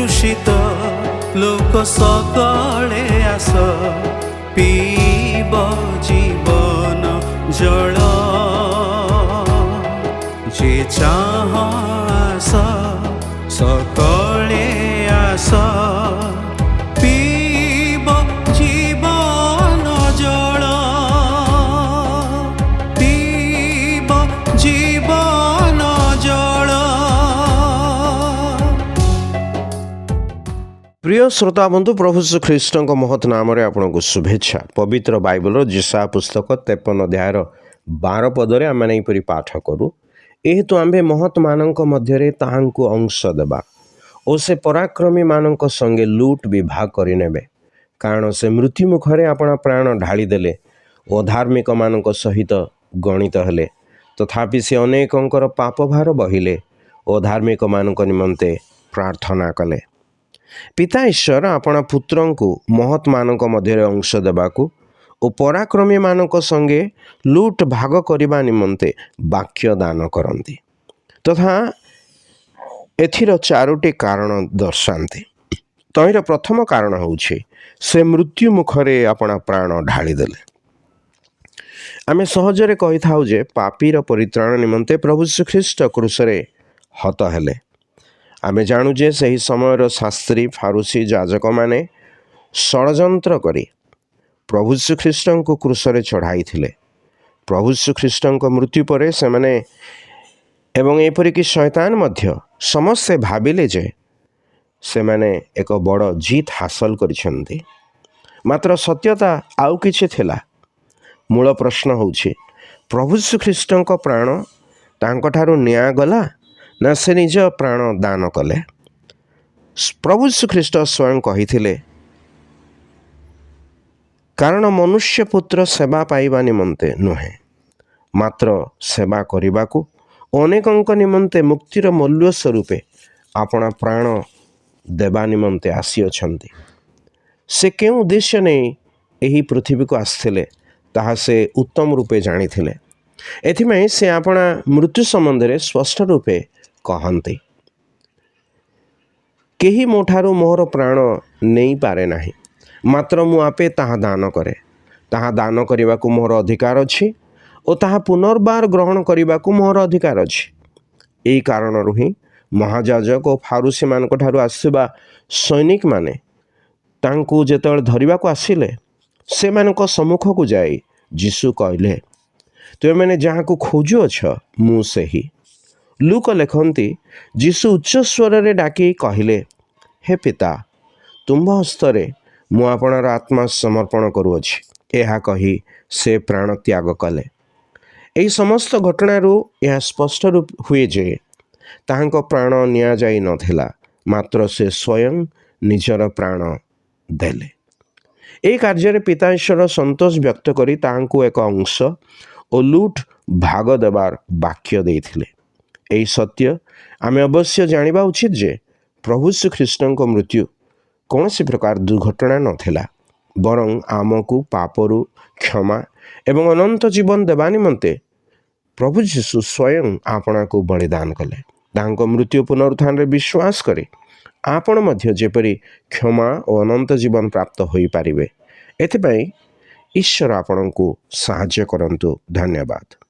दूषित लोक सकले आस पीब जीवन जल जे चाह आस सकले आस पीब जीवन जल पीब जीवन जल। प्रिय श्रोता बंधु प्रभु श्री ख्रीष्ट महत नाम आपन को शुभेच्छा। पवित्र बाइबल जिसा पुस्तक 53 अध्याय 12 पदरे आम यहपरी पाठ करूँ। एहेतु आम्भे महत मानक मध्य ताहांकु अंश देबा और से पराक्रमी मानक संगे लूट विभाग करिनेबे, कारण से मृत्यु मुखरे अपना प्राण ढाली देले और धार्मिक मानक सहित गणित हेले, तथापि से अनेकंकर पाप भार बहिले और धार्मिक मानक निमंते प्रार्थना कले। पिता ईश्वर अपना पुत्र को महत मानक मध्य अंश देवाकू और पराक्रमी मानक संगे लूट भाग करने निमंते वाक्य दान करती तथा एथिर चारोटी कारण दर्शाती। तहिर प्रथम कारण होउछे से मृत्यु मुखरे अपना प्राण ढाली देले। आमे सहजरे कहि थाउ जे पापीर परित्राण निमंते प्रभु श्रीख्रीष्ट क्रूसरे हत हेले। आमे जानु जे सही समयर शास्त्री फारूसी जाजक माने षड़यंत्र करी प्रभु श्रीख्रीष्ट को क्रूसरे चढ़ाई थिले। प्रभु श्रीख्रीष्ट मृत्यु पर से माने एवं एपरिक शैतान मध्य समस्ते भाविले जे से माने एक बड़ जीत हासिल करिसेंती, मात्र सत्यता आउ किछि थिला। मूल प्रश्न होउछि प्रभु श्रीख्रीष्ट प्राण तांको ठारू निया गला ना से निज प्राण दान कले। प्रभु श्रीख्रीष्ट स्वयं कहिथिले, कारण मनुष्य पुत्र सेवा पाइबा निमंते नुहे मात्र सेवा करिबाकू अनेकंक निमंते मुक्तिर मूल्य स्वरूपे अपना प्राण देवा निमंते आसी अछंती। से केउ उद्देश्य नहीं एही पृथ्वी को आसथिले ताहा से उत्तम रूपे जानिथिले। एथिमै से अपना मृत्यु संबंध स्पष्ट रूपे कहते, केही मोठारू मोहर प्राण नहीं पारे नाही, मात्र मु आपे ताहा दान करे। ताहा दान करने को मोर अधिकार अच्छी और ताहा पुनर्बार ग्रहण करने को मोर अधिकार अच्छी। यही कारण ही महाजाजक और फारूसी मान आसवा सैनिक माने तांकु जेतବେଳେ धरिबाकू आसिले से मानक सम्मुख को जाई जीशु कहले, तुम मैंने जहाँ को खोजु अछ मु सही। लूक लेखंती जीशु उच्च स्वर रे डाकी कहले, हे पिता तुम हस्तरे मु आपणार आत्मा समर्पण करुअछि। यह कही से प्राण त्याग कले। यही समस्त घटनारू यह स्पष्ट रूप हुए जे ताहांको प्राण निया जाई नथिला, मात्र से स्वयं निजर प्राण देले। ए कार्य पिता ईश्वर संतोष व्यक्त करी ताहांको एक अंश और लूट भाग देवार वाक्य देथिले। एही सत्य आमे अवश्य जानिबा उचित जे प्रभु श्रीख्रीष्ट मृत्यु कौन सी प्रकार दुर्घटना नथिला, बरं आमको पापरू क्षमा एवं अनंत जीवन देवा निमंते प्रभु जीशु स्वयं आपना को बलिदान कले। तांको मृत्यु पुनरुत्थान रे विश्वास करे आपण मध्य जेपरी क्षमा और अनंत जीवन प्राप्त होई पारिबे। एथिपई ईश्वर आपनको साहाय्य करंतु। धन्यवाद।